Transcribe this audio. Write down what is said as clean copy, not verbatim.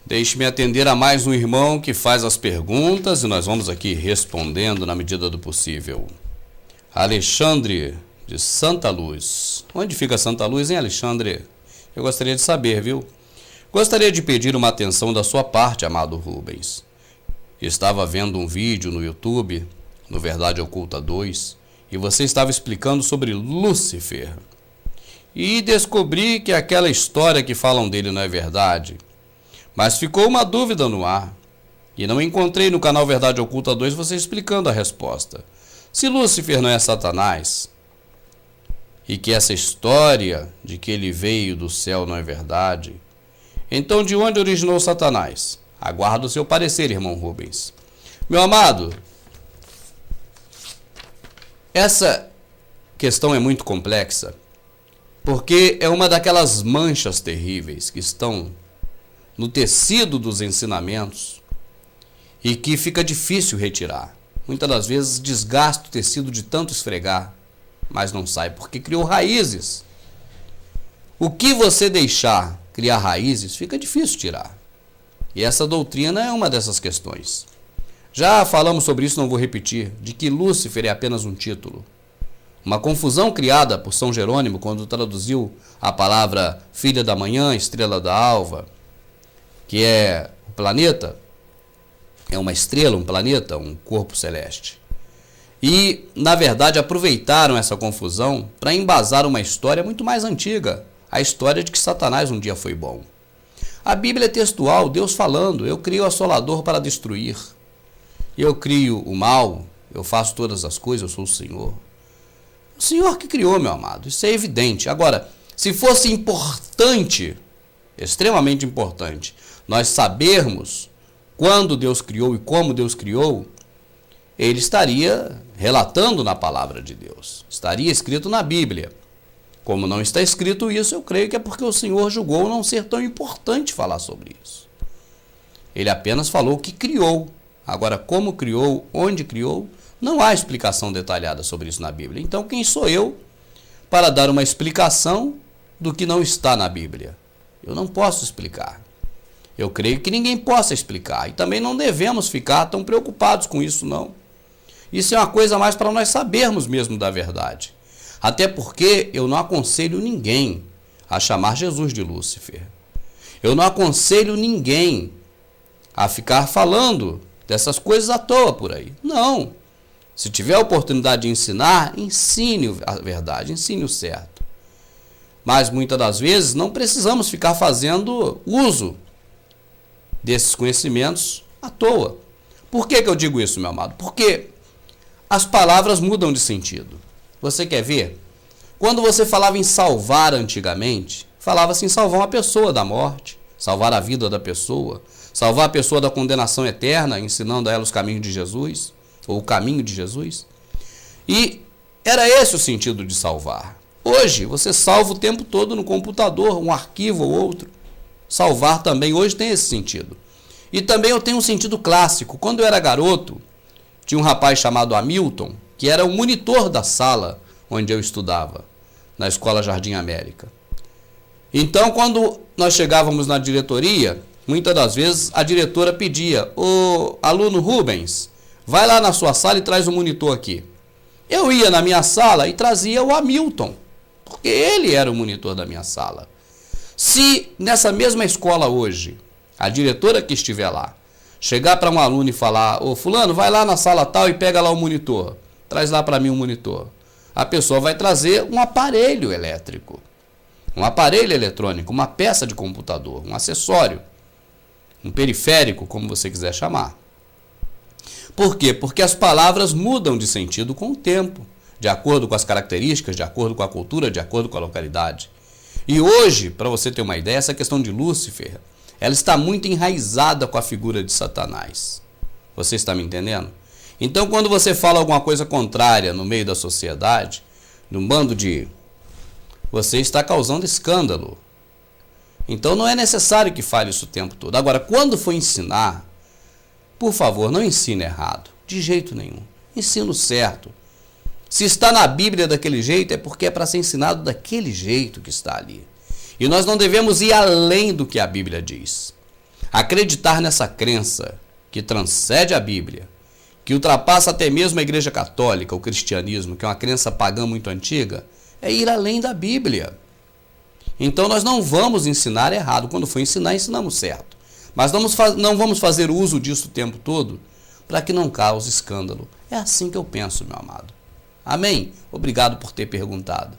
Deixe-me atender a mais um irmão que faz as perguntas e nós vamos aqui respondendo na medida do possível. Alexandre, de Santa Luz. Onde fica Santa Luz, hein, Alexandre? Eu gostaria de saber, viu? Gostaria de pedir uma atenção da sua parte, amado Rubens. Estava vendo um vídeo no YouTube, no Verdade Oculta 2, e você estava explicando sobre Lúcifer. E descobri que aquela história que falam dele não é verdade. Mas ficou uma dúvida no ar. E não encontrei no canal Verdade Oculta 2 você explicando a resposta. Se Lúcifer não é Satanás, e que essa história de que ele veio do céu não é verdade, então de onde originou Satanás? Aguardo o seu parecer, irmão Rubens. Meu amado, essa questão é muito complexa, porque é uma daquelas manchas terríveis que estão no tecido dos ensinamentos e que fica difícil retirar. Muitas das vezes desgasta o tecido de tanto esfregar, mas não sai porque criou raízes. O que você deixar criar raízes fica difícil tirar. E essa doutrina é uma dessas questões. Já falamos sobre isso, não vou repetir, de que Lúcifer é apenas um título. Uma confusão criada por São Jerônimo quando traduziu a palavra filha da manhã, estrela da alva, que é o planeta, é uma estrela, um planeta, um corpo celeste. E, na verdade, aproveitaram essa confusão para embasar uma história muito mais antiga, a história de que Satanás um dia foi bom. A Bíblia é textual, Deus falando, eu crio o assolador para destruir, eu crio o mal, eu faço todas as coisas, eu sou o Senhor. O Senhor que criou, meu amado, isso é evidente. Agora, se fosse importante, extremamente importante, nós sabermos quando Deus criou e como Deus criou, ele estaria relatando na palavra de Deus, estaria escrito na Bíblia. Como não está escrito isso, eu creio que é porque o Senhor julgou não ser tão importante falar sobre isso. Ele apenas falou que criou. Agora, como criou, onde criou, não há explicação detalhada sobre isso na Bíblia. Então, quem sou eu para dar uma explicação do que não está na Bíblia? Eu não posso explicar. Eu creio que ninguém possa explicar. E também não devemos ficar tão preocupados com isso, não. Isso é uma coisa mais para nós sabermos mesmo da verdade. Até porque eu não aconselho ninguém a chamar Jesus de Lúcifer. Eu não aconselho ninguém a ficar falando dessas coisas à toa por aí. Não. Se tiver a oportunidade de ensinar, ensine a verdade, ensine o certo. Mas muitas das vezes não precisamos ficar fazendo uso desses conhecimentos à toa. Por que eu digo isso, meu amado? Porque as palavras mudam de sentido. Você quer ver? Quando você falava em salvar antigamente, falava-se em salvar uma pessoa da morte, salvar a vida da pessoa, salvar a pessoa da condenação eterna, ensinando a ela os caminhos de Jesus, ou o caminho de Jesus. E era esse o sentido de salvar. Hoje, você salva o tempo todo no computador, um arquivo ou outro. Salvar também hoje tem esse sentido. E também eu tenho um sentido clássico. Quando eu era garoto, tinha um rapaz chamado Hamilton, que era o monitor da sala onde eu estudava, na Escola Jardim América. Então, quando nós chegávamos na diretoria, muitas das vezes a diretora pedia: "Ô aluno Rubens, vai lá na sua sala e traz o monitor aqui." Eu ia na minha sala e trazia o Hamilton, porque ele era o monitor da minha sala. Se nessa mesma escola hoje, a diretora que estiver lá, chegar para um aluno e falar: "Ô fulano, vai lá na sala tal e pega lá o monitor, traz lá para mim um monitor." A pessoa vai trazer um aparelho elétrico, um aparelho eletrônico, uma peça de computador, um acessório, um periférico, como você quiser chamar. Por quê? Porque as palavras mudam de sentido com o tempo, de acordo com as características, de acordo com a cultura, de acordo com a localidade. E hoje, para você ter uma ideia, essa questão de Lúcifer, ela está muito enraizada com a figura de Satanás. Você está me entendendo? Então, quando você fala alguma coisa contrária no meio da sociedade, num bando de... você está causando escândalo. Então, não é necessário que fale isso o tempo todo. Agora, quando for ensinar, por favor, não ensine errado. De jeito nenhum. Ensino certo. Se está na Bíblia daquele jeito, é porque é para ser ensinado daquele jeito que está ali. E nós não devemos ir além do que a Bíblia diz. Acreditar nessa crença que transcende a Bíblia, que ultrapassa até mesmo a Igreja Católica, o cristianismo, que é uma crença pagã muito antiga, é ir além da Bíblia. Então nós não vamos ensinar errado. Quando for ensinar, ensinamos certo. Mas não vamos fazer uso disso o tempo todo para que não cause escândalo. É assim que eu penso, meu amado. Amém? Obrigado por ter perguntado.